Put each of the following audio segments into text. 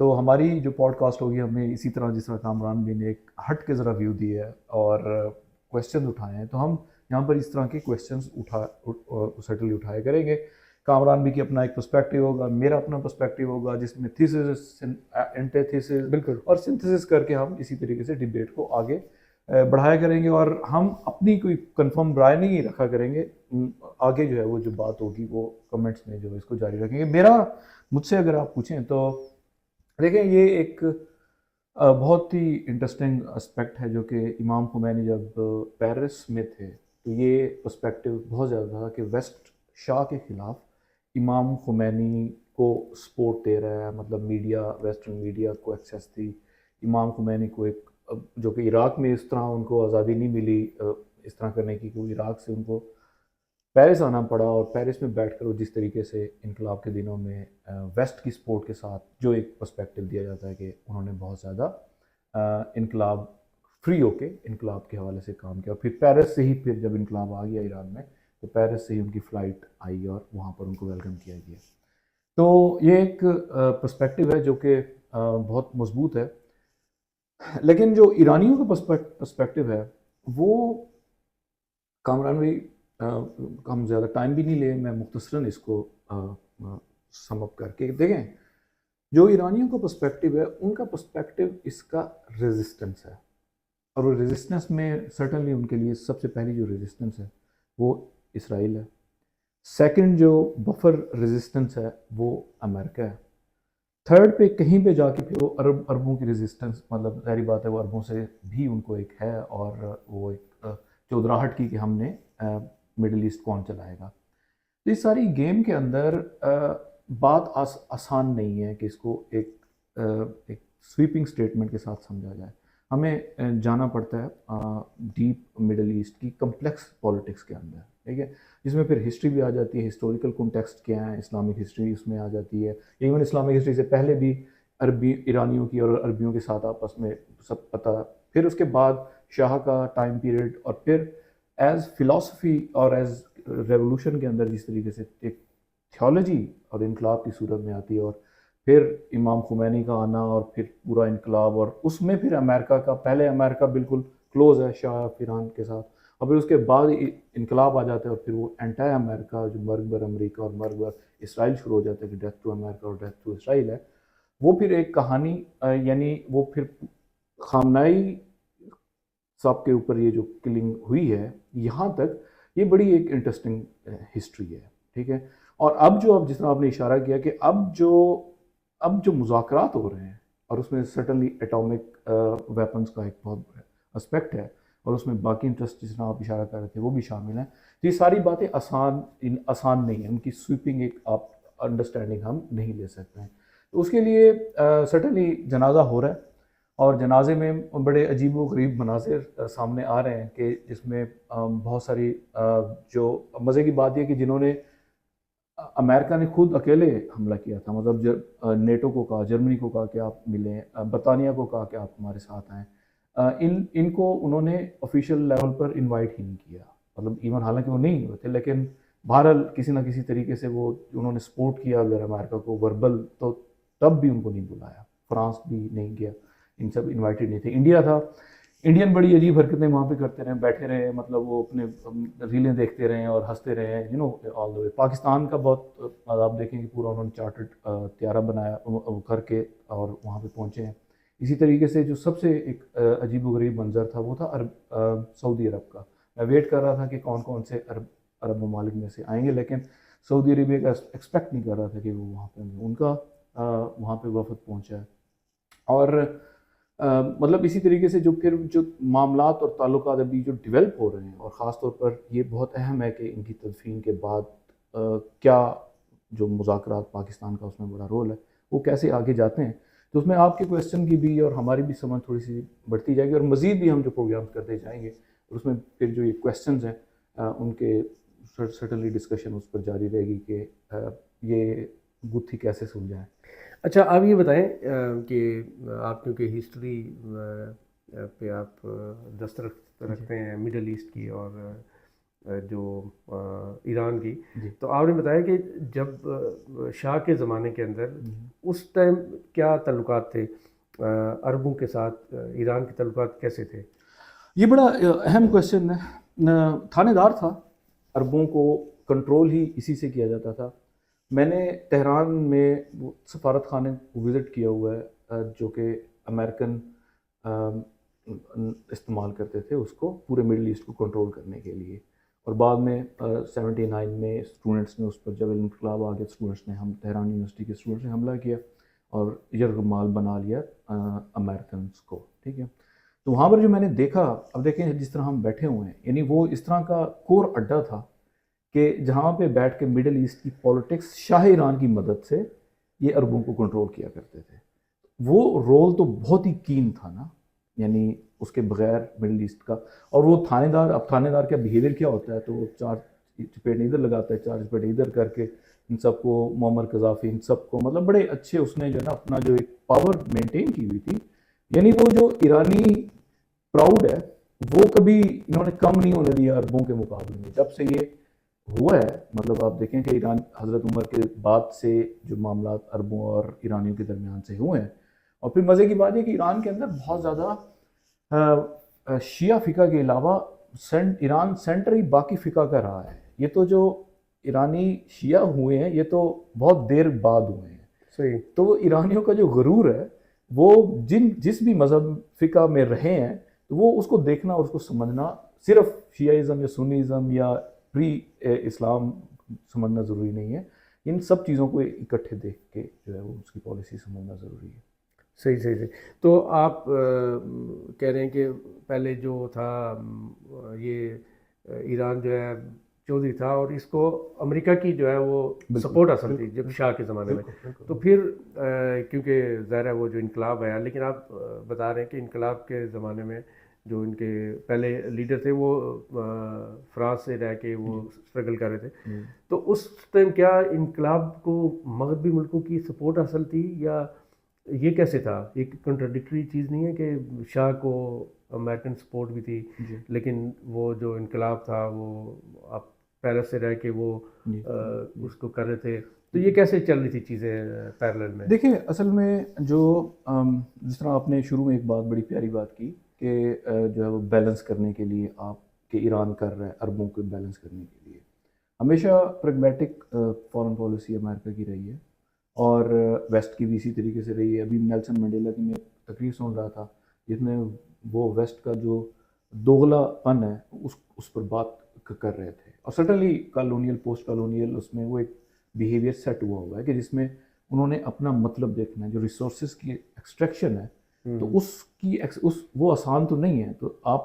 تو ہماری جو پوڈ کاسٹ ہوگی ہمیں اسی طرح جس طرح کامران بھی نے ایک ہٹ کے ذرا ویو دی ہے اور کویشچنز اٹھائے ہیں، تو ہم یہاں پر اس طرح کے کویشچنز سرٹنلی اٹھائے کریں گے. کامران بھی کی اپنا ایک پرسپیکٹیو ہوگا، میرا اپنا پرسپیکٹیو ہوگا، جس میں تھیسس اینٹی تھیسس بالکل اور سنتھسس کر کے ہم اسی طریقے سے ڈیبیٹ کو آگے بڑھایا کریں گے. اور ہم اپنی کوئی کنفرم رائے نہیں رکھا کریں گے، آگے جو ہے وہ جو بات ہوگی وہ کمنٹس میں جو اس کو جاری رکھیں گے. مجھ سے اگر آپ پوچھیں تو دیکھیں یہ ایک بہت ہی انٹرسٹنگ اسپیکٹ ہے جو کہ امام خمینی جب پیرس میں تھے تو یہ پرسپیکٹیو بہت زیادہ تھا کہ ویسٹ شاہ کے خلاف امام خمینی کو سپورٹ دے رہا ہے، مطلب میڈیا، ویسٹرن میڈیا کو ایکسیس تھی امام خمینی کو، ایک جو کہ عراق میں اس طرح ان کو آزادی نہیں ملی اس طرح کرنے کی، کہ عراق سے ان کو پیرس آنا پڑا، اور پیرس میں بیٹھ کر وہ جس طریقے سے انقلاب کے دنوں میں ویسٹ کی سپورٹ کے ساتھ جو ایک پرسپیکٹیو دیا جاتا ہے کہ انہوں نے بہت زیادہ انقلاب فری ہو کے انقلاب کے حوالے سے کام کیا. اور پھر پیرس سے ہی پھر جب انقلاب آ گیا ایران میں تو پیرس سے ہی ان کی فلائٹ آئی اور وہاں پر ان کو ویلکم کیا گیا. تو یہ ایک پرسپیکٹیو ہے جو کہ بہت مضبوط ہے. لیکن جو ایرانیوں کا پرسپیکٹیو ہے وہ کامران بھائی ہم زیادہ ٹائم بھی نہیں لے، میں مختصراً اس کو سم اپ کر کے دیکھیں. جو ایرانیوں کا پرسپیکٹیو ہے ان کا پرسپیکٹیو اس کا ریزسٹنس ہے، اور وہ ریزسٹنس میں سرٹنلی ان کے لیے سب سے پہلی جو ریزسٹنس ہے وہ اسرائیل ہے. سیکنڈ جو بفر ریزسٹنس ہے وہ امریکہ ہے. تھرڈ پہ کہیں پہ جا کے پھر وہ عربوں کی ریزسٹنس، مطلب ظاہری بات ہے وہ عربوں سے بھی ان کو ایک ہے، اور وہ ایک چودراہٹ کی کہ ہم نے مڈل ایسٹ کون چلائے گا. تو اس ساری گیم کے اندر بات آسان نہیں ہے کہ اس کو ایک سویپنگ سٹیٹمنٹ کے ساتھ سمجھا جائے. ہمیں جانا پڑتا ہے ڈیپ مڈل ایسٹ کی کمپلیکس پالیٹکس کے اندر، ٹھیک ہے، جس میں پھر ہسٹری بھی آ جاتی ہے، ہسٹوریکل کنٹیکسٹ کیا ہے، اسلامک ہسٹری اس میں آ جاتی ہے. ایون اسلامک ہسٹری سے پہلے بھی ایرانیوں کی اور عربیوں کے ساتھ آپس میں سب پتہ. پھر اس کے بعد شاہ کا ٹائم پیریڈ، اور پھر ایز فلاسفی اور ایز ریولوشن کے اندر جس طریقے سے ایک تھیولوجی اور انقلاب کی صورت میں آتی ہے، اور پھر امام خمینی کا آنا، اور پھر پورا انقلاب، اور اس میں پھر امریکہ کا، پہلے امریکہ بالکل کلوز ہے شاہ ایران کے ساتھ، اور پھر اس کے بعد انقلاب آ جاتا ہے، اور پھر وہ اینٹی امریکہ جو مرگ بر امریکہ اور مرگ بر اسرائیل شروع ہو جاتا ہے کہ ڈیتھ ٹو امریکہ اور ڈیتھ ٹو اسرائیل ہے. وہ پھر ایک کہانی، یعنی وہ پھر خامنائی صاحب کے اوپر یہ جو کلنگ ہوئی ہے یہاں تک، یہ بڑی ایک انٹرسٹنگ ہسٹری ہے، ٹھیک ہے. اور اب جو جس طرح آپ نے اشارہ کیا کہ اب جو مذاکرات ہو رہے ہیں، اور اس میں سرٹنلی ایٹامک ویپنز کا ایک بہت بڑا اسپیکٹ ہے، اور اس میں باقی انٹرسٹ جس طرح آپ اشارہ کر رہے تھے وہ بھی شامل ہیں. تو یہ ساری باتیں آسان نہیں ہیں، ان کی سویپنگ ایک آپ انڈرسٹینڈنگ ہم نہیں لے سکتے ہیں. تو اس کے لیے سرٹنلی جنازہ ہو رہا ہے، اور جنازے میں بڑے عجیب و غریب مناظر سامنے آ رہے ہیں کہ جس میں بہت ساری جو مزے کی بات یہ کہ جنہوں نے امریکہ نے خود اکیلے حملہ کیا تھا، مطلب نیٹو کو کہا، جرمنی کو کہا کہ آپ ملیں، برطانیہ کو کہا کہ آپ ہمارے ساتھ آئیں، ان کو انہوں نے آفیشیل لیول پر انوائٹ ہی نہیں کیا، مطلب ایون حالانکہ وہ نہیں ہوئے تھے، لیکن بہرحال کسی نہ کسی طریقے سے وہ انہوں نے سپورٹ کیا اگر امریکہ کو وربل، تو تب بھی ان کو نہیں بلایا. فرانس بھی نہیں گیا، ان سب انوائٹڈ نہیں تھے. انڈیا تھا، انڈین بڑی عجیب حرکتیں وہاں پہ کرتے رہے، بیٹھے رہے، مطلب وہ اپنے ریلیں دیکھتے رہے اور ہنستے رہے، آل دا وے. پاکستان کا بہت آپ دیکھیں کہ پورا انہوں نے چارٹرڈ طیارہ بنایا کر کے اور وہاں پہ پہنچے ہیں. اسی طریقے سے جو سب سے ایک عجیب و غریب منظر تھا وہ تھا سعودی عرب کا. میں ویٹ کر رہا تھا کہ کون کون سے عرب ممالک میں سے آئیں گے، لیکن سعودی عربیہ کا ایکسپیکٹ نہیں کر رہا تھا کہ وہ وہاں پہ ہوں گے. ان کا وہاں پہ وفد پہنچا ہے. اور مطلب اسی طریقے سے جو پھر جو معاملات اور تعلقات ابھی جو ڈیولپ ہو رہے ہیں، اور خاص طور پر یہ بہت اہم ہے کہ ان کی تدفین کے بعد کیا جو مذاکرات پاکستان کا اس میں بڑا رول ہے وہ کیسے آگے جاتے ہیں. تو اس میں آپ کے کویسچن کی بھی اور ہماری بھی سمجھ تھوڑی سی بڑھتی جائے گی، اور مزید بھی ہم جو پروگرامز کرتے جائیں گے اس میں پھر جو یہ کویسچنز ہیں ان کے سرٹنلی ڈسکشن اس پر جاری رہے گی کہ یہ گتھی کیسے سلجھائیں. اچھا آپ یہ بتائیں کہ آپ کیونکہ ہسٹری پہ آپ دسترخت رکھتے ہیں مڈل ایسٹ کی، اور جو ایران کی. جی. تو آپ نے بتایا کہ جب شاہ کے زمانے کے اندر اس ٹائم کیا تعلقات تھے عربوں کے ساتھ، ایران کے تعلقات کیسے تھے؟ یہ بڑا اہم کویشچن ہے. تھانے دار تھا، عربوں کو کنٹرول ہی اسی سے کیا جاتا تھا. میں نے تہران میں سفارت خانے کو وزٹ کیا ہوا ہے جو کہ امریکن استعمال کرتے تھے اس کو پورے مڈل ایسٹ کو کنٹرول کرنے کے لیے. اور بعد میں 79 میں اسٹوڈنٹس نے اس پر، جب انقلاب آ گیا، اسٹوڈنٹس نے، ہم تہران یونیورسٹی کے اسٹوڈنٹس نے حملہ کیا اور یرغمال بنا لیا امریکنس کو. ٹھیک ہے. تو وہاں پر جو میں نے دیکھا، اب دیکھیں جس طرح ہم بیٹھے ہوئے ہیں، یعنی وہ اس طرح کا کور اڈا تھا کہ جہاں پہ بیٹھ کے مڈل ایسٹ کی پالیٹکس شاہ ایران کی مدد سے یہ عربوں کو کنٹرول کیا کرتے تھے. وہ رول تو بہت ہی کین تھا نا، یعنی اس کے بغیر مڈل ایسٹ کا. اور وہ تھانے دار، اب تھانے دار کا بیہیویئر کیا ہوتا ہے، تو وہ 4 چپیٹ ادھر لگاتا ہے، 4 چپیٹ ادھر کر کے ان سب کو، معمر قذافی، ان سب کو، مطلب بڑے اچھے اس نے جو ہے نا اپنا جو ایک پاور مینٹین کی ہوئی تھی. یعنی وہ جو ایرانی پراؤڈ ہے وہ کبھی انہوں نے کم نہیں ہونے دیا عربوں کے مقابلے میں. جب سے یہ ہوا ہے، مطلب آپ دیکھیں کہ ایران حضرت عمر کے بعد سے جو معاملات عربوں اور ایرانیوں کے درمیان سے ہوئے ہیں. اور پھر مزے کی بات یہ کہ ایران کے اندر بہت زیادہ شیعہ فقہ کے علاوہ ایران سینٹر ہی باقی فقہ کا رہا ہے. یہ تو جو ایرانی شیعہ ہوئے ہیں یہ تو بہت دیر بعد ہوئے ہیں. صحیح. تو ایرانیوں کا جو غرور ہے وہ جس بھی مذہب فقہ میں رہے ہیں، تو وہ اس کو دیکھنا اور اس کو سمجھنا، صرف شیعہ یا سنیزم یا پری اسلام سمجھنا ضروری نہیں ہے. ان سب چیزوں کو اکٹھے دیکھ کے جو ہے وہ اس کی پالیسی سمجھنا ضروری ہے. صحیح صحیح صحیح. تو آپ کہہ رہے ہیں کہ پہلے جو تھا یہ ایران جو ہے چودھری تھا، اور اس کو امریکہ کی جو ہے وہ سپورٹ حاصل تھی جب شاہ کے زمانے میں. تو پھر کیونکہ ظاہر ہے وہ جو انقلاب آیا، لیکن آپ بتا رہے ہیں کہ انقلاب کے زمانے میں جو ان کے پہلے لیڈر تھے وہ فرانس سے رہ کے وہ اسٹرگل کر رہے تھے. تو اس ٹائم کیا انقلاب کو مغربی ملکوں کی سپورٹ حاصل تھی، یا یہ کیسے تھا؟ ایک کنٹراڈکٹری چیز نہیں ہے کہ شاہ کو امریکن سپورٹ بھی تھی لیکن وہ جو انقلاب تھا وہ آپ پیرس سے رہ کے وہ اس کو کر رہے تھے. تو یہ کیسے چل رہی تھی چیزیں پیرلل میں؟ دیکھیں اصل میں جو جس طرح آپ نے شروع میں ایک بات، بڑی پیاری بات کی کہ جو ہے وہ بیلنس کرنے کے لیے آپ کہ ایران کر رہا ہے عربوں کو بیلنس کرنے کے لیے. ہمیشہ پریگمیٹک فارن پالیسی امریکہ کی رہی ہے اور ویسٹ کی بھی اسی طریقے سے رہی ہے. ابھی نیلسن منڈیلا کی میں تقریر سن رہا تھا جس میں وہ ویسٹ کا جو دوغلا پن ہے اس پر بات کر رہے تھے. اور سٹنلی کالونیل، پوسٹ کالونیل، اس میں وہ ایک بیہیویئر سیٹ ہوا ہے کہ جس میں انہوں نے اپنا مطلب دیکھنا ہے. جو ریسورسز کی ایکسٹریکشن ہے تو وہ آسان تو نہیں ہے. تو آپ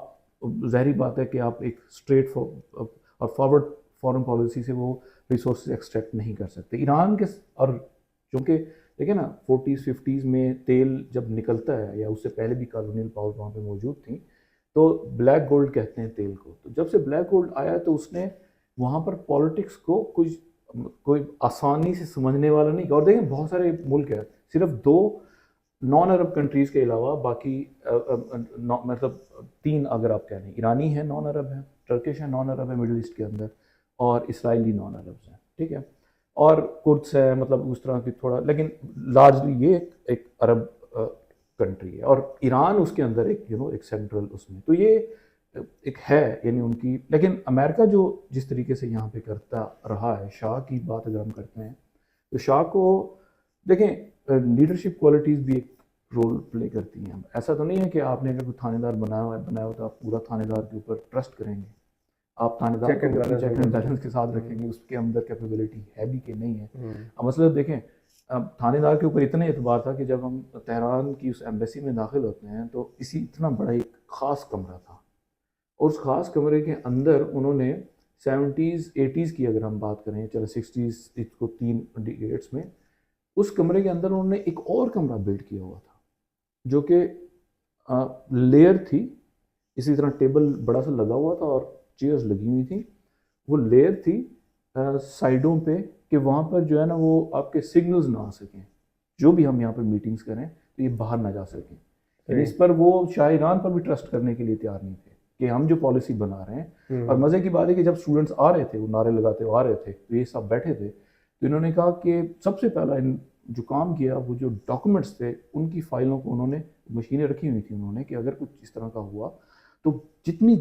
ظاہری بات ہے کہ آپ ایک اسٹریٹ اور فارورڈ فارن پالیسی سے وہ ریسورسز ایکسٹریکٹ نہیں کر سکتے. ایران کے، اور چونکہ دیکھیں نا 40s 50s میں تیل جب نکلتا ہے، یا اس سے پہلے بھی کالونیل پاور وہاں پہ موجود تھیں، تو بلیک گولڈ کہتے ہیں تیل کو. تو جب سے بلیک گولڈ آیا تو اس نے وہاں پر پالیٹکس کو کوئی آسانی سے سمجھنے والا نہیں. اور دیکھیں بہت سارے ملک ہیں، صرف 2 نان عرب کنٹریز کے علاوہ باقی مطلب 3 اگر آپ کہہ رہے ہیں، ایرانی ہیں نان عرب ہیں، ٹرکش ہیں نان عرب ہے مڈل ایسٹ کے اندر، اور اسرائیلی نان عربز ہیں. ٹھیک ہے. اور کردس ہے، مطلب اس طرح کی تھوڑا، لیکن لارجلی یہ ایک عرب کنٹری ہے. اور ایران اس کے اندر ایک سینٹرل اس میں. تو یہ ایک ہے یعنی ان کی. لیکن امریکہ جو جس طریقے سے یہاں پہ کرتا رہا ہے، شاہ کی بات اگر ہم کرتے ہیں تو شاہ کو دیکھیں لیڈرشپ کوالٹیز بھی ایک رول پلے کرتی ہیں. ایسا تو نہیں ہے کہ آپ نے اگر کوئی تھانے دار بنایا ہو تو آپ پورا تھانے دار کے اوپر ٹرسٹ کریں گے. آپ تھانے دار کو چیک اینڈ بیلنس کے ساتھ رکھیں گے اس کے اندر کیپیبلٹی ہے بھی کہ نہیں ہے. اب مسئلہ دیکھیں، تھانے دار کے اوپر اتنا اعتبار تھا کہ جب ہم تہران کی اس ایمبیسی میں داخل ہوتے ہیں تو اسی اتنا بڑا ایک خاص کمرہ تھا، اور اس خاص کمرے کے اندر انہوں نے 70s 80s کی اگر ہم بات کریں، چلو 60s اس کو 3 ڈیکیڈس میں، اس کمرے کے اندر انہوں نے ایک اور کمرہ بلڈ کیا ہوا تھا جو کہ لیئر تھی. اسی طرح ٹیبل بڑا سا لگا ہوا تھا اور چیئرز لگی ہوئی تھیں. وہ لیئر تھی سائڈوں پہ کہ وہاں پر جو ہے نا وہ آپ کے سگنلز نہ آ سکیں، جو بھی ہم یہاں پر میٹنگز کریں تو یہ باہر نہ جا سکیں. یعنی اس پر وہ شاہ ایران پر بھی ٹرسٹ کرنے کے لیے تیار نہیں تھے. کہ ہم جو پالیسی بنا رہے ہیں. اور مزے کی بات ہے کہ جب اسٹوڈنٹس آ رہے تھے, وہ نعرے لگاتے ہوئے آ رہے تھے, تو یہ سب بیٹھے تھے, تو انہوں نے کہا کہ سب سے پہلا جو کام کیا وہ جو ڈاکومنٹس تھے ان کی فائلوں کو انہوں نے, مشینیں رکھی ہوئی تھیں انہوں نے, کہ اگر کچھ اس طرح کا ہوا تو جتنی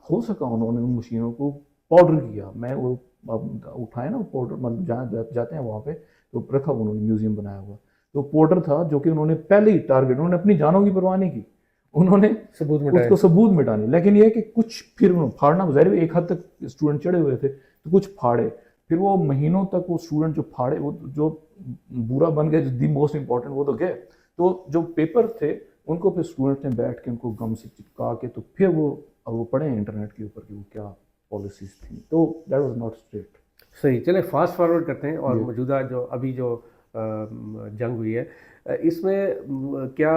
ہو سکا انہوں نے ان مشینوں کو پاؤڈر کیا. میں وہ اٹھائے نا پاؤڈر, مطلب جہاں جاتے ہیں وہاں پہ تو رکھا انہوں نے, میوزیم بنایا ہوا, تو پاؤڈر تھا جو کہ انہوں نے پہلے ہی ٹارگیٹ, انہوں نے اپنی جانوں کی پرواہ نہیں کی, انہوں نے اس کو ثبوت مٹانے. لیکن یہ کہ کچھ پھر پھاڑنا, ظاہر ایک حد تک اسٹوڈنٹ چڑھے ہوئے تھے تو کچھ پھاڑے, پھر وہ مہینوں تک وہ اسٹوڈنٹ جو پھاڑے وہ جو برا بن گئے, دی موسٹ امپورٹنٹ وہ تو گئے. تو جو پیپر تھے ان کو پھر اسٹوڈنٹ نے بیٹھ کے ان کو گم سے چپکا کے تو پھر وہ پڑھے انٹرنیٹ کے اوپر کہ وہ کیا پالیسیز تھیں. تو دیٹ واز ناٹ اسٹریٹ. صحیح. چلیں فاسٹ فارورڈ کرتے ہیں اور موجودہ جو ابھی جو جنگ ہوئی ہے, اس میں کیا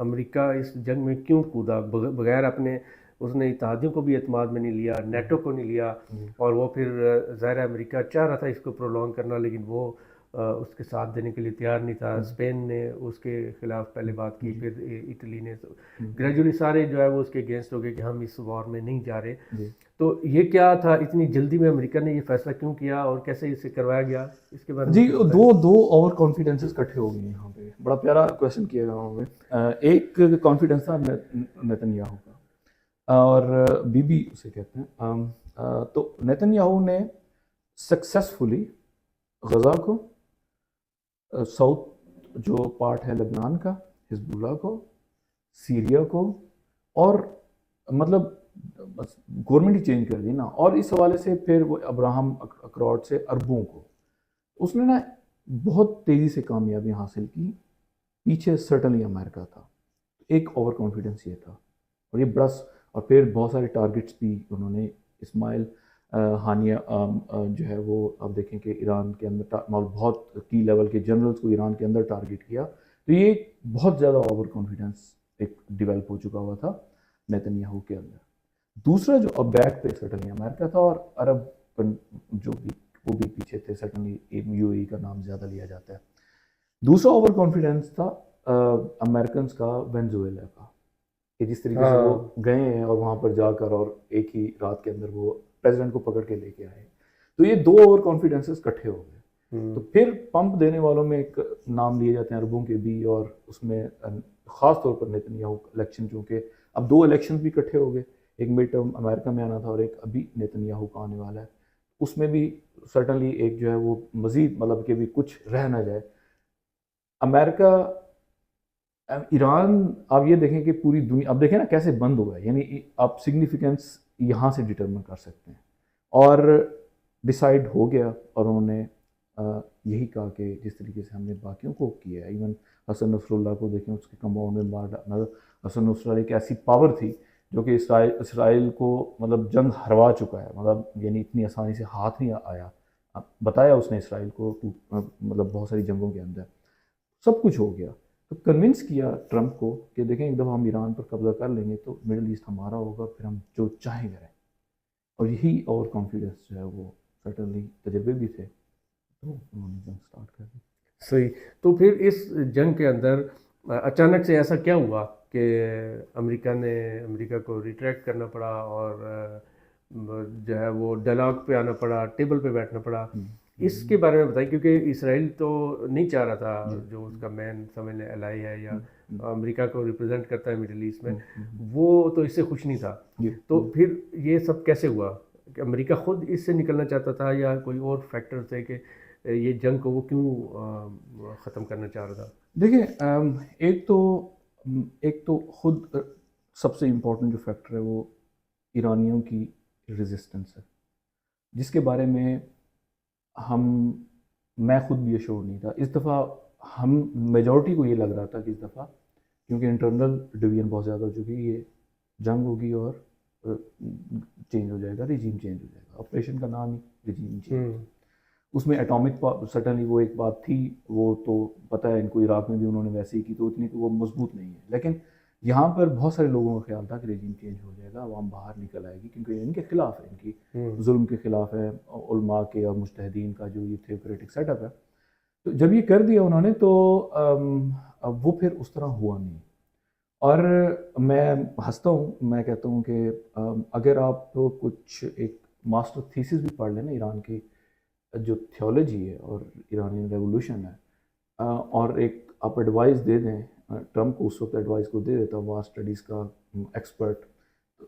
امریکہ اس جنگ میں کیوں کودا بغیر اپنے, اس نے اتحادیوں کو بھی اعتماد میں نہیں لیا, نیٹو کو نہیں لیا, اور وہ پھر ظاہر امریکہ چاہ رہا تھا اس کو پرولونگ کرنا, لیکن وہ اس کے ساتھ دینے کے لیے تیار نہیں تھا. اسپین نے اس کے خلاف پہلے بات کی, پھر اٹلی نے, گریجولی سارے جو ہے وہ اس کے اگینسٹ ہو گئے کہ ہم اس وار میں نہیں جا رہے. تو یہ کیا تھا, اتنی جلدی میں امریکہ نے یہ فیصلہ کیوں کیا اور کیسے اسے کروایا گیا, اس کے بارے میں؟ جی, دو اوور کانفیڈنسز اکٹھے ہو گئے یہاں پہ. بڑا پیارا کویشچن کیا گیا وہاں پہ. ایک کانفیڈنس تھا نیتن یاہو کا, اور بی بی اسے کہتے ہیں. تو نیتن یاہو نے سکسیسفلی غزہ کو, ساؤتھ جو پارٹ ہے لبنان کا, حزب اللہ کو, سیریا کو, اور مطلب بس گورنمنٹ ہی چینج کر دی نا. اور اس حوالے سے پھر وہ ابراہم اکراٹ سے عربوں کو اس نے نا بہت تیزی سے کامیابی حاصل کی. پیچھے سرٹنلی امریکہ تھا. ایک اوور کانفیڈنس یہ تھا, اور یہ بڑا, اور پھر بہت سارے ٹارگٹس بھی انہوں نے. اسماعیل ہانیہ جو ہے وہ آپ دیکھیں کہ ایران کے اندر بہت کی لیول کے جنرلز کو ایران کے اندر ٹارگٹ کیا. تو یہ بہت زیادہ اوور کانفیڈنس ایک ڈیولپ ہو چکا ہوا تھا نیتن یاہو کے اندر. دوسرا جو اب بیک پہ سرٹنلی امریکہ تھا, اور عرب جو بھی وہ بھی پیچھے تھے. سرٹنلی یو اے کا نام زیادہ لیا جاتا ہے. دوسرا اوور کانفیڈنس تھا امریکنز کا وینزویلا کا, کہ جس طریقے سے وہ گئے ہیں اور وہاں پر جا کر اور ایک ہی رات کے اندر وہ پریزیڈنٹ کو پکڑ کے لے کے آئے. تو یہ دو اوور کانفیڈنسز اکٹھے ہو گئے. تو پھر پمپ دینے والوں میں ایک نام لیے جاتے ہیں عربوں کے بھی, اور اس میں خاص طور پر نیتن یاہو الیکشن, چونکہ اب دو الیکشن بھی اکٹھے ہو گئے, ایک مڈ ٹرم امریکہ میں آنا تھا اور ایک ابھی نیتن یاہو کا آنے والا ہے. اس میں بھی سرٹنلی ایک جو ہے وہ مزید, مطلب کہ بھی کچھ رہ نہ جائے. امریکہ ایران, آپ یہ دیکھیں کہ پوری دنیا اب دیکھیں نا کیسے بند ہوا ہے. یعنی آپ سگنیفیکنس یہاں سے ڈٹرمن کر سکتے ہیں. اور ڈیسائیڈ ہو گیا, اور انہوں نے یہی کہا کہ جس طریقے سے ہم نے باقیوں کو کیا ہے, ایون حسن نصر اللہ کو دیکھیں, اس کے کمپاؤنڈ میں مار ڈالنا. حسن نصر اللہ ایک ایسی پاور تھی جو کہ اسرائیل کو مطلب جنگ ہروا چکا ہے, مطلب یعنی اتنی آسانی سے ہاتھ نہیں آیا. بتایا اس نے اسرائیل کو مطلب بہت ساری جنگوں کے اندر سب کچھ ہو گیا. تو کنونس کیا ٹرمپ کو کہ دیکھیں ایک دفعہ ہم ایران پر قبضہ کر لیں گے تو مڈل ایسٹ ہمارا ہوگا, پھر ہم جو چاہیں کریں. اور یہی اوور کانفیڈنس جو ہے وہ سرٹنلی تجربے بھی تھے, تو انہوں نے جنگ سٹارٹ کر دی. صحیح. تو پھر اس جنگ کے اندر اچانک سے ایسا کیا ہوا کہ امریکہ کو ریٹریکٹ کرنا پڑا, اور جو ہے وہ ڈائلاگ پہ آنا پڑا, ٹیبل پہ بیٹھنا پڑا. اس کے بارے میں بتائیں, کیونکہ اسرائیل تو نہیں چاہ رہا تھا, جو اس کا مین سمجھ لیں الائی ہے یا امریکہ کو ریپرزینٹ کرتا ہے مڈل ایسٹ میں, وہ تو اس سے خوش نہیں تھا. تو پھر یہ سب کیسے ہوا کہ امریکہ خود اس سے نکلنا چاہتا تھا, یا کوئی اور فیکٹر تھے کہ یہ جنگ کو وہ کیوں ختم کرنا چاہ رہا تھا؟ دیکھیں, ایک تو خود سب سے امپورٹنٹ جو فیکٹر ہے وہ ایرانیوں کی ریزسٹنس ہے, جس کے بارے میں میں خود بھی ایشور نہیں تھا. اس دفعہ میجورٹی کو یہ لگ رہا تھا کہ اس دفعہ کیونکہ انٹرنل ڈویژن بہت زیادہ ہو چکی, یہ جنگ ہوگی اور چینج ہو جائے گا, ریجیم چینج ہو جائے گا. آپریشن کا نام ہی ریجیم چینج. اس میں ایٹامک سرٹنلی وہ ایک بات تھی, وہ تو پتہ ہے ان کو, عراق میں بھی انہوں نے ویسے ہی کی, تو اتنی تو وہ مضبوط نہیں ہے. لیکن یہاں پر بہت سارے لوگوں کا خیال تھا کہ ریجیم چینج ہو جائے گا, عوام باہر نکل آئے گی, کیونکہ ان کے خلاف ہے, ان کی ظلم کے خلاف ہے, علماء کے اور مجتہدین کا جو یہ تھیوکریٹک سیٹ اپ ہے. تو جب یہ کر دیا انہوں نے تو وہ پھر اس طرح ہوا نہیں. اور میں ہنستا ہوں، میں کہتا ہوں کہ اگر آپ کچھ ایک ماسٹر تھیسس بھی پڑھ لیں نا ایران کی جو تھیولوجی ہے اور ایرانی ریولوشن ہے، اور ایک آپ ایڈوائس دے دیں ٹرمپ کو، اس وقت ایڈوائس کو دے دیتا وار اسٹڈیز کا ایکسپرٹ،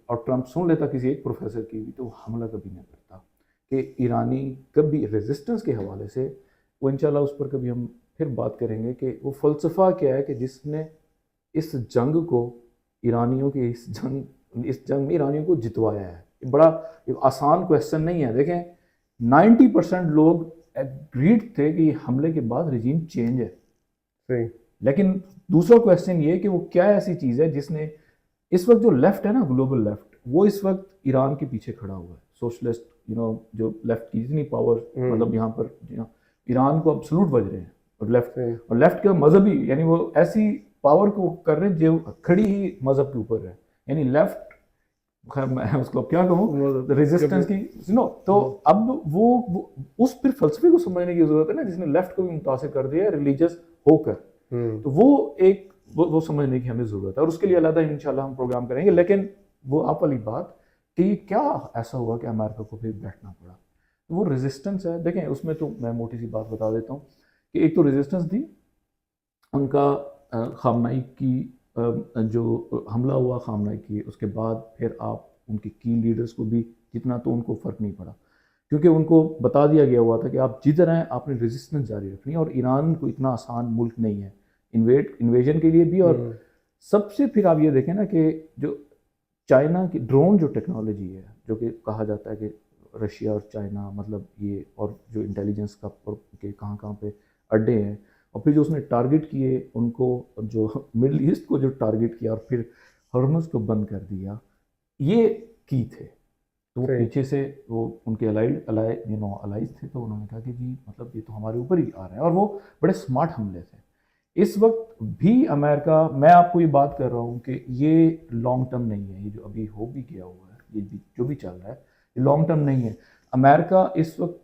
اور ٹرمپ سن لیتا کسی ایک پروفیسر کی بھی، تو وہ حملہ کبھی نہیں کرتا کہ ایرانی کبھی ریزسٹنس کے حوالے سے وہ انشاءاللہ اس پر کبھی ہم پھر بات کریں گے کہ وہ فلسفہ کیا ہے کہ جس نے اس جنگ کو ایرانیوں کے اس جنگ میں ایرانیوں کو جتوایا ہے. یہ بڑا آسان کویسچن نہیں ہے. دیکھیں 90% لوگ ایگریڈ تھے کہ یہ حملے کے بعد رجیم چینج ہے، صحیح. لیکن دوسرا کویسچن یہ کہ وہ کیا ایسی چیز ہے جس نے اس وقت جو لیفٹ ہے نا، گلوبل لیفٹ، وہ اس وقت ایران کے پیچھے کھڑا ہوا ہے. سوشلسٹ جو لیفٹ کی جتنی پاور مطلب یہاں پر ایران کو ابسلوٹ بج رہے ہیں، اور لیفٹ کا مذہبی یعنی وہ ایسی پاور کو کر رہے ہیں جو کھڑی ہی مذہب کے اوپر ہے. یعنی لیفٹ، خیر میں اس کو کیا کہوں، ریزسٹنس کی نو. تو اب وہ اس پھر فلسفے کو سمجھنے کی ضرورت ہے نا جس نے لیفٹ کو بھی متاثر کر دیا ہے ریلیجس ہو کر. تو وہ ایک وہ سمجھنے کی ہمیں ضرورت ہے، اور اس کے لیے علیحدہ انشاءاللہ ہم پروگرام کریں گے. لیکن وہ آپ والی بات کہ یہ کیا ایسا ہوا کہ امریکہ کو پھر بیٹھنا پڑا، وہ ریزسٹنس ہے. دیکھیں اس میں تو میں موٹی سی بات بتا دیتا ہوں کہ ایک تو ریزسٹنس تھی ان کا خامنائی کی جو حملہ ہوا خامنائی کی، اس کے بعد پھر آپ ان کی لیڈرز کو بھی جتنا تو ان کو فرق نہیں پڑا، کیونکہ ان کو بتا دیا گیا ہوا تھا کہ آپ جدھر ہیں آپ نے ریزسٹنس جاری رکھنی ہے، اور ایران کو اتنا آسان ملک نہیں ہے انویژن کے لیے بھی. اور سب سے پھر آپ یہ دیکھیں نا کہ جو چائنا کی ڈرون جو ٹیکنالوجی ہے، جو کہ کہا جاتا ہے کہ رشیا اور چائنا مطلب یہ، اور جو انٹیلیجنس کا کہ کہاں کہاں پہ اڈے ہیں، اور پھر جو اس نے ٹارگٹ کیے ان کو، جو مڈل ایسٹ کو جو ٹارگٹ کیا اور پھر ہرمز کو بند کر دیا، یہ کی تھے. تو وہ پیچھے سے وہ ان کے الائز تھے، تو انہوں نے کہا کہ جی مطلب یہ تو ہمارے اوپر ہی آ رہے ہیں، اور وہ بڑے سمارٹ حملے تھے. اس وقت بھی امریکہ، میں آپ کو یہ بات کر رہا ہوں کہ یہ لانگ ٹرم نہیں ہے، یہ جو ابھی ہو بھی گیا ہوا ہے، یہ جو بھی چل رہا ہے یہ لانگ ٹرم نہیں ہے. امریکہ اس وقت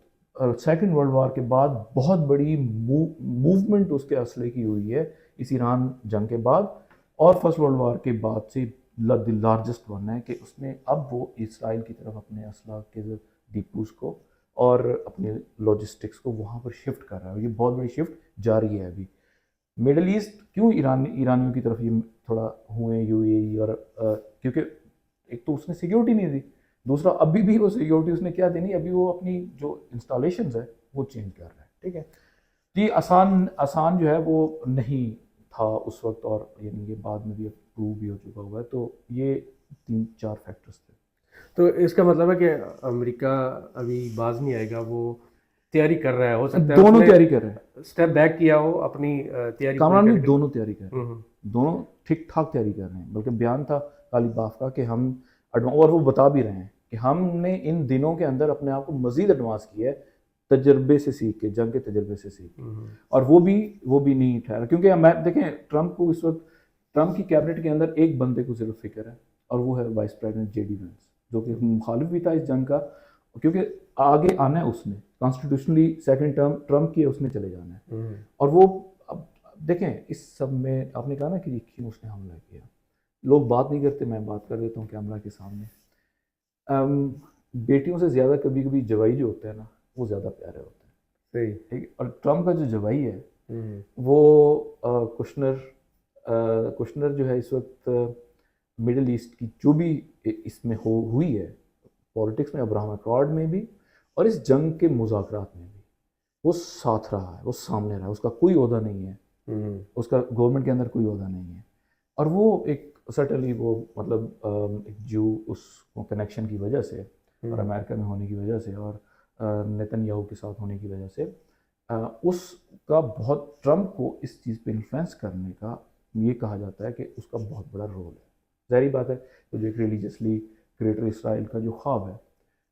سیکنڈ ورلڈ وار کے بعد بہت بڑی موومنٹ اس کے اسلحے کی ہوئی ہے اس ایران جنگ کے بعد، اور فرسٹ ورلڈ وار کے بعد سے دی لارجسٹ ون ہے کہ اس نے اب وہ اسرائیل کی طرف اپنے اسلحہ کے ڈیپوز کو اور اپنے لاجسٹکس کو وہاں پر شفٹ کر رہا ہے. اور یہ بہت بڑی شفٹ جاری ہے ابھی. مڈل ایسٹ کیوں ایرانیوں کی طرف یہ تھوڑا ہوئے یو اے ای، اور کیونکہ ایک تو اس نے سیکیورٹی نہیں دی، دوسرا ابھی بھی وہ سیکیورٹی اس نے کیا دینی، ابھی وہ اپنی جو انسٹالیشنز ہے وہ چینج کر رہا ہے. ٹھیک ہے، یہ آسان جو ہے وہ نہیں تھا اس وقت، اور یعنی یہ بعد میں بھی پروو بھی ہو چکا ہوا ہے. تو یہ 3-4 فیکٹرز تھے. تو اس کا مطلب ہے کہ امریکہ ابھی باز نہیں آئے گا، وہ تیاری کر رہا ہے. ہو سکتا ہے دونوں تیاری کر رہے ہیں، اسٹیپ بیک کیا ہو اپنی تیاری. کامران بھی دونوں تیاری کر رہے ہیں، دونوں ٹھیک ٹھاک تیاری کر رہے ہیں. بلکہ بیان تھا غالباف کا کہ ہم، اور وہ بتا بھی رہے ہیں کہ ہم نے ان دنوں کے اندر اپنے آپ کو مزید ایڈوانس کیا ہے تجربے سے سیکھ کے، جنگ کے تجربے سے سیکھ کے. اور وہ بھی نہیں ٹھہرا، کیونکہ دیکھیں ٹرمپ کو اس وقت، ٹرمپ کی کیبنٹ کے اندر ایک بندے کو صرف فکر ہے، اور وہ ہے vice president J D Vance, جو کہ مخالف بھی تھا اس جنگ کا، کیونکہ آگے آنا ہے اس نے کانسٹیٹیوشنلی سیکنڈ ٹرم ٹرمپ کی اس نے چلے جانا ہے. اور وہ اب دیکھیں اس سب میں آپ نے کہا نا کہ کیوں اس نے حملہ کیا، لوگ بات نہیں کرتے، میں بات کر دیتا ہوں کیمرہ کے سامنے. بیٹیوں سے زیادہ کبھی کبھی جوائی جو ہوتے ہیں نا وہ زیادہ پیارے ہوتے ہیں. صحیح. ٹھیک ہے، اور ٹرمپ کا جو جوائی ہے وہ کشنر جو ہے اس وقت مڈل ایسٹ کی جو بھی اس میں ہوئی ہے پالیٹکس میں، ابراہم اکارڈ میں بھی اور اس جنگ کے مذاکرات میں بھی، وہ ساتھ رہا ہے، وہ سامنے رہا ہے. اس کا کوئی عہدہ نہیں ہے، اس کا گورنمنٹ کے اندر کوئی عہدہ نہیں ہے. اور وہ ایک سٹنلی وہ مطلب جو اس کنیکشن کی وجہ سے اور امریکہ میں ہونے کی وجہ سے اور نیتن یاہو کے ساتھ ہونے کی وجہ سے اس کا بہت، ٹرمپ کو اس چیز پہ انفلوئنس کرنے کا یہ کہا جاتا ہے کہ اس کا بہت بڑا رول ہے. ظاہری بات ہے تو جو ایک ریلیجسلی گریٹر اسرائیل کا جو خواب ہے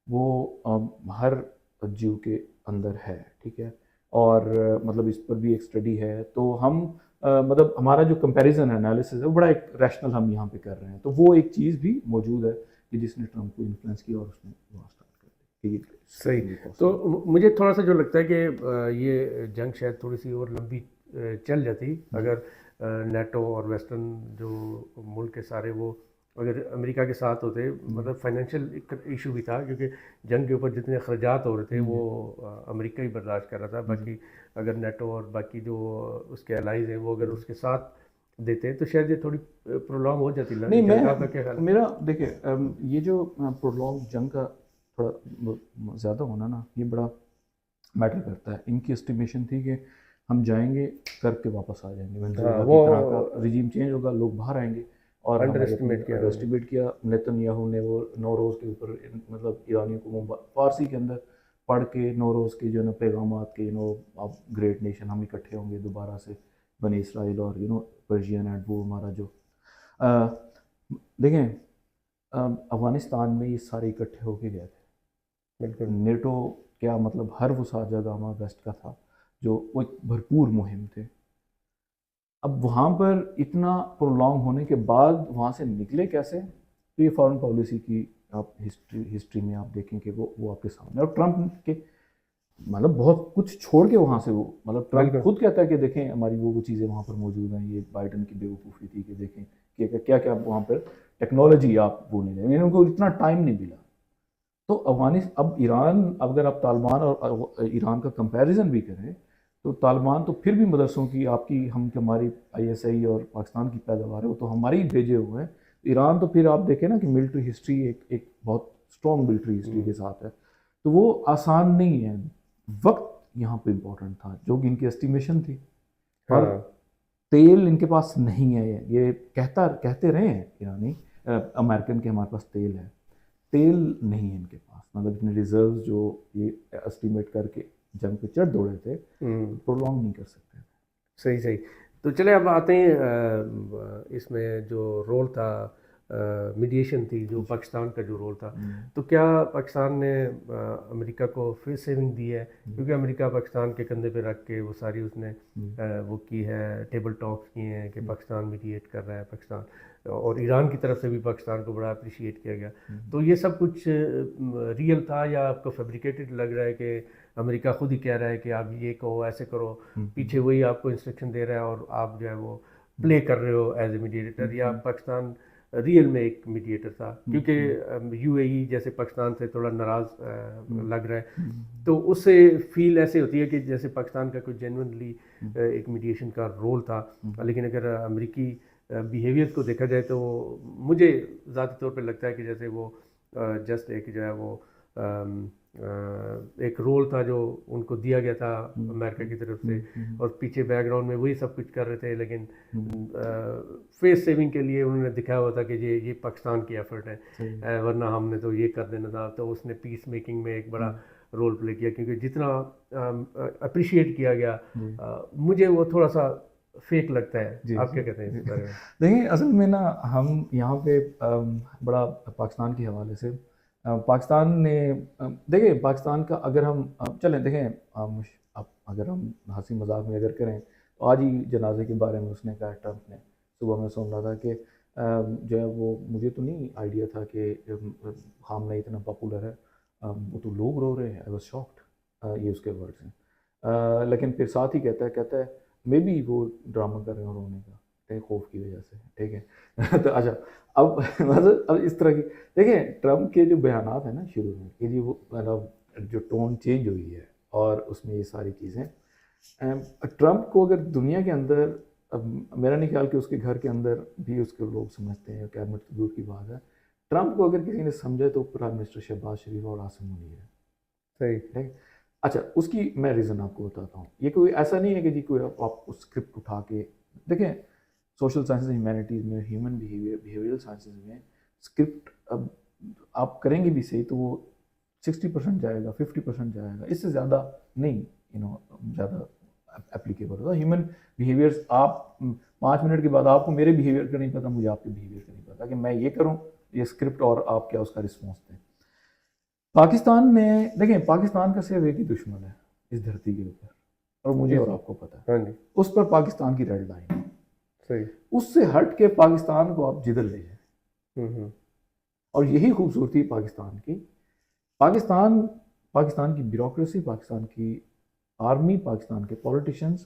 وہ ہر جیو کے اندر ہے. ٹھیک ہے، اور مطلب اس پر بھی ایک اسٹڈی ہے. تو ہم مطلب ہمارا جو کمپیریزن ہے، انالیسز ہے، وہ بڑا ایک ریشنل ہم یہاں پہ کر رہے ہیں. تو وہ ایک چیز بھی موجود ہے کہ جس نے ٹرمپ کو انفلوئنس کیا اور اس نے وہ اسٹارٹ کر دی. صحیح. تو مجھے تھوڑا سا جو لگتا ہے کہ یہ جنگ شاید تھوڑی سی اور لمبی چل جاتی اگر نیٹو اور ویسٹرن جو ملک کے سارے وہ اگر امریکہ کے ساتھ ہوتے، مطلب فائنینشیل ایشو بھی تھا کیونکہ جنگ کے اوپر جتنے اخراجات ہو رہے تھے وہ امریکہ ہی برداشت کر رہا تھا. باقی اگر نیٹو اور باقی جو اس کے الائز ہیں وہ اگر اس کے ساتھ دیتے تو شاید یہ تھوڑی پرولونگ ہو جاتی. نہیں جنگ کا آپ کا کیا خیال ہے؟ میرا دیکھیں یہ جو پرولونگ جنگ کا تھوڑا زیادہ ہونا نا یہ بڑا میٹر کرتا ہے. ان کی اسٹیمیشن تھی کہ ہم جائیں گے کر کے واپس آ جائیں گے. طرح کا رجیم چینج ہوگا، لوگ باہر آئیں گے. اور انڈر اسٹیمیٹ کیا نیتن نے وہ 9 روز کے اوپر مطلب ایرانیوں کو فارسی کے اندر پڑھ کے 9 روز کے جو ہے نا پیغامات کے اب گریٹ نیشن ہم اکٹھے ہوں گے دوبارہ سے بنی اسرائیل اور پرشین اینڈ وہ ہمارا جو دیکھیں افغانستان میں یہ سارے اکٹھے ہو کے گئے تھے. بالکل نیٹو کیا مطلب ہر وہ سازہ گامہ ویسٹ کا تھا جو وہ ایک بھرپور مہم تھے. اب وہاں پر اتنا پرولونگ ہونے کے بعد وہاں سے نکلے کیسے؟ تو یہ فارن پالیسی کی آپ ہسٹری میں آپ دیکھیں کہ وہ آپ کے سامنے. اور ٹرمپ کے مطلب بہت کچھ چھوڑ کے وہاں سے وہ مطلب ٹرمپ خود کہتا ہے کہ دیکھیں ہماری وہ چیزیں وہاں پر موجود ہیں. یہ بائیڈن کی بیوقوفی تھی کہ دیکھیں کہ کیا کیا وہاں پر ٹیکنالوجی آپ وہ نہیں لیں، ان کو اتنا ٹائم نہیں ملا. تو اب ایران اگر آپ طالبان اور ایران کا کمپیریزن بھی کریں تو طالبان تو پھر بھی مدرسوں کی آپ کی ہماری ISI اور پاکستان کی پیداوار ہے وہ تو ہماری ہی بھیجے ہوئے ہیں. ایران تو پھر آپ دیکھیں نا کہ ملٹری ہسٹری ایک بہت اسٹرانگ ملٹری ہسٹری کے ساتھ ہے. تو وہ آسان نہیں ہے. وقت یہاں پہ امپورٹنٹ تھا جو کہ ان کی اسٹیمیشن تھی. اور تیل ان کے پاس نہیں ہے. یہ کہتے رہے ہیں ایرانی امریکن کے ہمارے پاس تیل ہے. تیل نہیں ہے ان کے پاس. مطلب اتنے ریزروز جو یہ اسٹیمیٹ کر کے جنگ پہ چڑھ دوڑے تھے پرولونگ نہیں کر سکتے. صحیح. تو چلے اب آتے ہیں اس میں جو رول تھا میڈیشن تھی جو پاکستان کا جو رول تھا. تو کیا پاکستان نے امریکہ کو فیس سیونگ دی ہے؟ کیونکہ امریکہ پاکستان کے کندھے پہ رکھ کے وہ ساری اس نے وہ کی ہے، ٹیبل ٹاکس کیے ہیں کہ پاکستان میڈیٹ کر رہا ہے پاکستان، اور ایران کی طرف سے بھی پاکستان کو بڑا اپریشیٹ کیا گیا. تو یہ سب کچھ ریئل تھا یا آپ کو فیبریکیٹڈ لگ رہا ہے کہ امریکہ خود ہی کہہ رہا ہے کہ آپ یہ کہو ایسے کرو، پیچھے وہی آپ کو انسٹرکشن دے رہا ہے اور آپ جو ہے وہ پلے کر رہے ہو ایز اے میڈیٹر؟ یا پاکستان ریئل میں ایک میڈیٹر تھا؟ کیونکہ UAE جیسے پاکستان سے تھوڑا ناراض لگ رہا ہے تو اس سے فیل ایسے ہوتی ہے کہ جیسے پاکستان کا کوئی جینونلی ایک میڈیشن کا رول تھا. لیکن اگر امریکی بیہیویئر کو دیکھا جائے تو مجھے ذاتی طور پہ لگتا ہے کہ جیسے وہ جسٹ ایک جو ہے وہ ایک رول تھا جو ان کو دیا گیا تھا امریکہ کی طرف سے، اور پیچھے بیک گراؤنڈ میں وہی سب کچھ کر رہے تھے. لیکن فیس سیونگ کے لیے انہوں نے دکھایا ہوا تھا کہ یہ پاکستان کی ایفرٹ ہے، ورنہ ہم نے تو یہ کر دینا تھا. تو اس نے پیس میکنگ میں ایک بڑا رول پلے کیا کیونکہ جتنا اپریشیٹ کیا گیا مجھے وہ تھوڑا سا فیک لگتا ہے. آپ کیا کہتے ہیں اس بارے میں؟ دیکھیں اصل میں نا ہم یہاں پہ بڑا پاکستان کے حوالے سے پاکستان نے دیکھیں پاکستان کا اگر ہم چلیں دیکھیں اگر ہم ہنسی مذاق میں اگر کریں تو آج ہی جنازے کے بارے میں اس نے کہا ٹرمپ نے. صبح میں سن رہا تھا کہ جو ہے وہ مجھے تو نہیں آئیڈیا تھا کہ خامنہ اتنا پاپولر ہے، وہ تو لوگ رو رہے ہیں. I was shocked. یہ اس کے ورڈز ہیں. لیکن پھر ساتھ ہی کہتا ہے مے بی وہ ڈرامہ کر رہے ہیں رونے کا خوف کی وجہ سے. ٹھیک ہے. تو اچھا اب اس طرح کی دیکھیں ٹرمپ کے جو بیانات ہیں نا شروع میں کہ جی وہ مطلب جو ٹون چینج ہوئی ہے اور اس میں یہ ساری چیزیں ٹرمپ کو اگر دنیا کے اندر میرا نہیں خیال کہ اس کے گھر کے اندر بھی اس کے لوگ سمجھتے ہیں، کیبنٹ کی دور کی بات ہے. ٹرمپ کو اگر کسی نے سمجھا تو پرائم منسٹر شہباز شریف اور عاصم منیر ہے. صحیح. اچھا اس کی میں ریزن آپ کو بتاتا ہوں. یہ کوئی ایسا نہیں ہے کہ جی کوئی آپ اسکرپٹ اٹھا کے دیکھیں سوشل سائنسز ہیومینٹیز میں ہیومن بیہیویئرل سائنسز میں اسکرپٹ اب آپ کریں گے بھی صحیح تو وہ 60% جائے گا، 50% جائے گا، اس سے زیادہ نہیں زیادہ اپلیکیبل ہوتا. ہیومن بیہیویئرس آپ 5 منٹ کے بعد آپ کو میرے بیہیویئر کا نہیں پتہ، مجھے آپ کے بیہیویئر کا نہیں پتہ کہ میں یہ کروں یہ اسکرپٹ اور آپ کیا اس کا رسپانس دیں. پاکستان نے دیکھیں پاکستان کا صرف ایک ہی دشمن ہے اس دھرتی کے اوپر اور مجھے اور آپ کو پتہ ہے. اس پر پاکستان کی ریڈ لائن ہے. صحیح. اس سے ہٹ کے پاکستان کو آپ جدھر لے جائیں. اور یہی خوبصورتی پاکستان کی. پاکستان کی بیوروکریسی، پاکستان کی آرمی، پاکستان کے پولیٹیشنز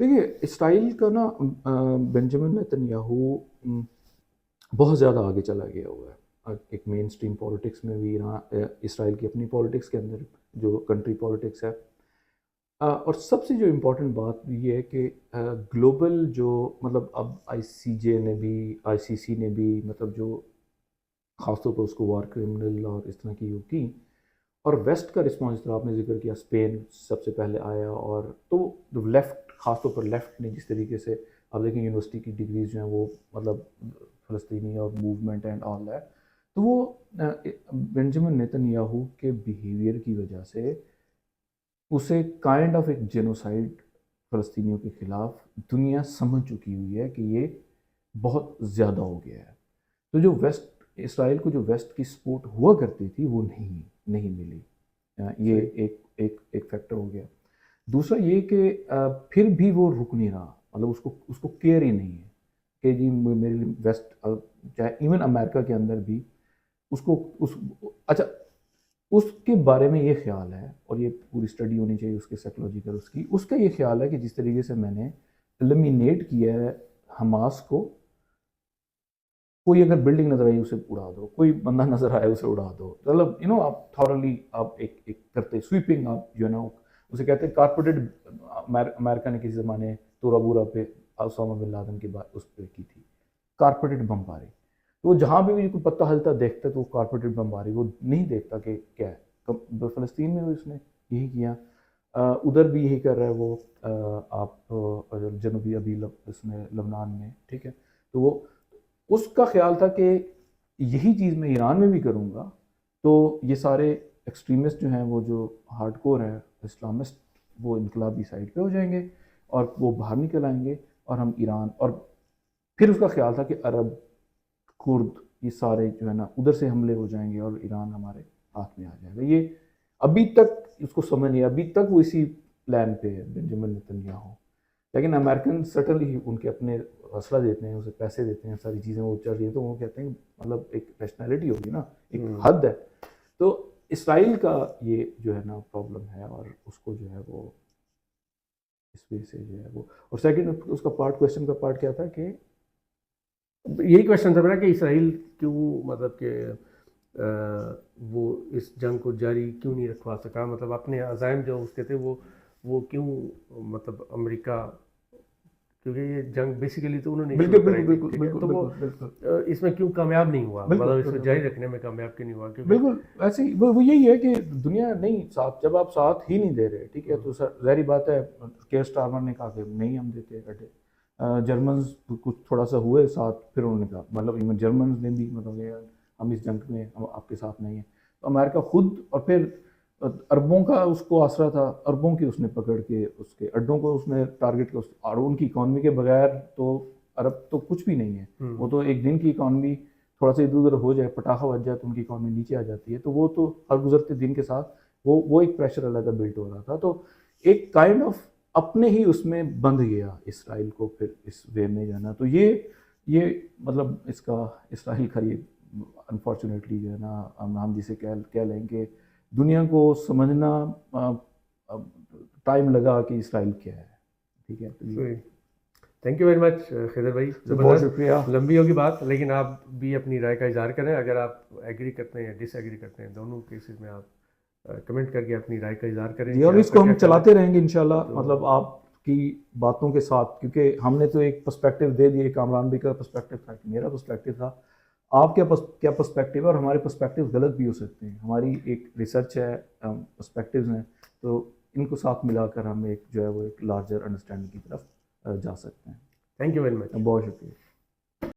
دیکھیے اسرائیل کا نا بنجامن نیتنیاہو بہت زیادہ آگے چلا گیا ہوا ہے ایک مین اسٹریم پالیٹکس میں بھی، اسرائیل کی اپنی پالیٹکس کے اندر جو کنٹری پالیٹکس ہے، اور سب سے جو امپورٹنٹ بات یہ ہے کہ گلوبل جو مطلب اب ICJ نے بھی ICC نے بھی مطلب جو خاص طور پر اس کو وار کرمنل اور اس طرح کی وہ کی، اور ویسٹ کا رسپانس، جس طرح آپ نے ذکر کیا اسپین سب سے پہلے آیا، اور تو لیفٹ خاص طور پر لیفٹ نے جس طریقے سے آپ دیکھیں یونیورسٹی کی ڈگریز جو ہیں وہ مطلب فلسطینی اور موومنٹ اینڈ آل دیٹ، تو وہ بنجامن نیتنیاہو کے بیہیویئر کی وجہ سے اسے کائنڈ آف ایک جینوسائڈ فلسطینیوں کے خلاف دنیا سمجھ چکی ہوئی ہے کہ یہ بہت زیادہ ہو گیا ہے. تو جو ویسٹ اسرائیل کو جو ویسٹ کی سپورٹ ہوا کرتی تھی وہ نہیں ملی. یہ ایک فیکٹر ہو گیا. دوسرا یہ کہ پھر بھی وہ رک نہیں رہا، مطلب اس کو کیئر ہی نہیں ہے کہ جی میرے ویسٹ، چاہے ایون امریکہ کے اندر بھی اچھا اس کے بارے میں یہ خیال ہے، اور یہ پوری اسٹڈی ہونی چاہیے اس کے سائیکولوجیکل، اس کا یہ خیال ہے کہ جس طریقے سے میں نے ایلیمینیٹ کیا ہے حماس کو، کوئی اگر بلڈنگ نظر آئی اسے اڑا دو، کوئی بندہ نظر آئے اسے اڑا دو، مطلب آپ تھورلی آپ ایک کرتے سویپنگ، آپ جو ہے نا اسے کہتے ہیں کارپوریٹڈ. امریکہ نے کسی زمانے تورا بورا پہ اسامہ بن لادن کے بعد اس پہ کی تھی کارپوریٹڈ بمباری. تو وہ جہاں بھی کوئی پتہ ہلتا دیکھتا تو وہ کارپوریٹڈ بمباری، وہ نہیں دیکھتا کہ کیا ہے. فلسطین میں بھی اس نے یہی کیا، ادھر بھی یہی کر رہا ہے وہ، آپ جنوبی ابھی اس میں لبنان میں، ٹھیک ہے. تو وہ اس کا خیال تھا کہ یہی چیز میں ایران میں بھی کروں گا تو یہ سارے ایکسٹریمسٹ جو ہیں، وہ جو ہارڈ کور ہیں اسلامسٹ، وہ انقلابی سائڈ پہ ہو جائیں گے اور وہ باہر نکل آئیں گے، اور ہم ایران، اور پھر اس کا خیال تھا کہ عرب، کرد، یہ سارے جو ہے نا ادھر سے حملے ہو جائیں گے اور ایران ہمارے ہاتھ میں آ جائے گا. یہ ابھی تک اس کو سمجھ نہیں، ابھی تک وہ اسی پلان پہ ہے بنجامن نیتنیاہو. لیکن امریکن سٹنلی ان کے اپنے حوصلہ دیتے ہیں، اسے پیسے دیتے ہیں، ساری چیزیں وہ چل رہی ہیں، تو وہ کہتے ہیں مطلب ایک ریشنلٹی ہوگی نا، ایک حد ہے. تو اسرائیل کا یہ جو ہے نا پرابلم ہے، اور اس کو جو ہے وہ اس وجہ سے جو ہے وہ، اور سیکنڈ اس کا کویشچن کا پارٹ کیا تھا کہ یہی کویشچن تھا میرا کہ اسرائیل کیوں مطلب کہ وہ اس جنگ کو جاری کیوں نہیں رکھوا سکا، مطلب اپنے عزائم جو اس کے تھے وہ کیوں، مطلب امریکہ، کیونکہ یہ جنگ بیسیکلی تو انہوں نے بالکل تو وہ اس میں کیوں کامیاب نہیں ہوا، مطلب اس کو جاری رکھنے میں کامیاب کیوں نہیں ہوا؟ بالکل ایسے ہی وہ یہی ہے کہ دنیا نہیں ساتھ، جب آپ ساتھ ہی نہیں دے رہے، ٹھیک ہے، تو ظاہری بات ہے کیئر سٹارمر نے کہا کہ نہیں ہم دیتے اڈے. جرمنز کچھ تھوڑا سا ہوئے ساتھ، پھر انہوں نے کہا مطلب ایون جرمنز نے بھی مطلب ہم اس جنگ میں ہم آپ کے ساتھ نہیں ہیں. تو امریکہ خود، اور پھر عربوں کا اس کو آسرا تھا، عربوں کی اس نے پکڑ کے اس کے اڈوں کو اس نے ٹارگٹ کیا، اور ان کی اکانومی کے بغیر تو عرب تو کچھ بھی نہیں ہے. وہ تو ایک دن کی اکانومی تھوڑا سا ادھر ادھر ہو جائے، پٹاخہ بج جائے تو ان کی اکانومی نیچے آ جاتی ہے. تو وہ تو ہر گزرتے دن کے ساتھ وہ ایک پریشر علیحدہ بلٹ ہو رہا تھا. تو ایک کائنڈ آف اپنے ہی اس میں بندھ گیا اسرائیل کو پھر اس وے میں جانا. تو یہ مطلب اس کا اسرائیل کا یہ انفارچونیٹلی جو ہے نا ہم جسے کہہ لیں کہ دنیا کو سمجھنا ٹائم لگا کہ اسرائیل کیا ہے. ٹھیک ہے، تھینک یو ویری مچ خضر بھائی، بہت شکریہ. لمبی ہوگی بات، لیکن آپ بھی اپنی رائے کا اظہار کریں. اگر آپ ایگری کرتے ہیں یا ڈس ایگری کرتے ہیں، دونوں کیسز میں آپ کمنٹ کر کے اپنی رائے کا اظہار کریں. اور اس کو ہم چلاتے رہیں گے انشاءاللہ، مطلب آپ کی باتوں کے ساتھ، کیونکہ ہم نے تو ایک پرسپیکٹیو دے دیے، کامران بھی کا پرسپیکٹیو تھا، میرا پرسپیکٹیو تھا، آپ کیا پرسپیکٹیو ہے، اور ہمارے پرسپیکٹیو غلط بھی ہو سکتے ہیں. ہماری ایک ریسرچ ہے، پرسپیکٹیوز ہیں، تو ان کو ساتھ ملا کر ہم ایک جو ہے وہ ایک لارجر انڈرسٹینڈنگ کی طرف جا سکتے ہیں. Thank you very much. بہت شکریہ.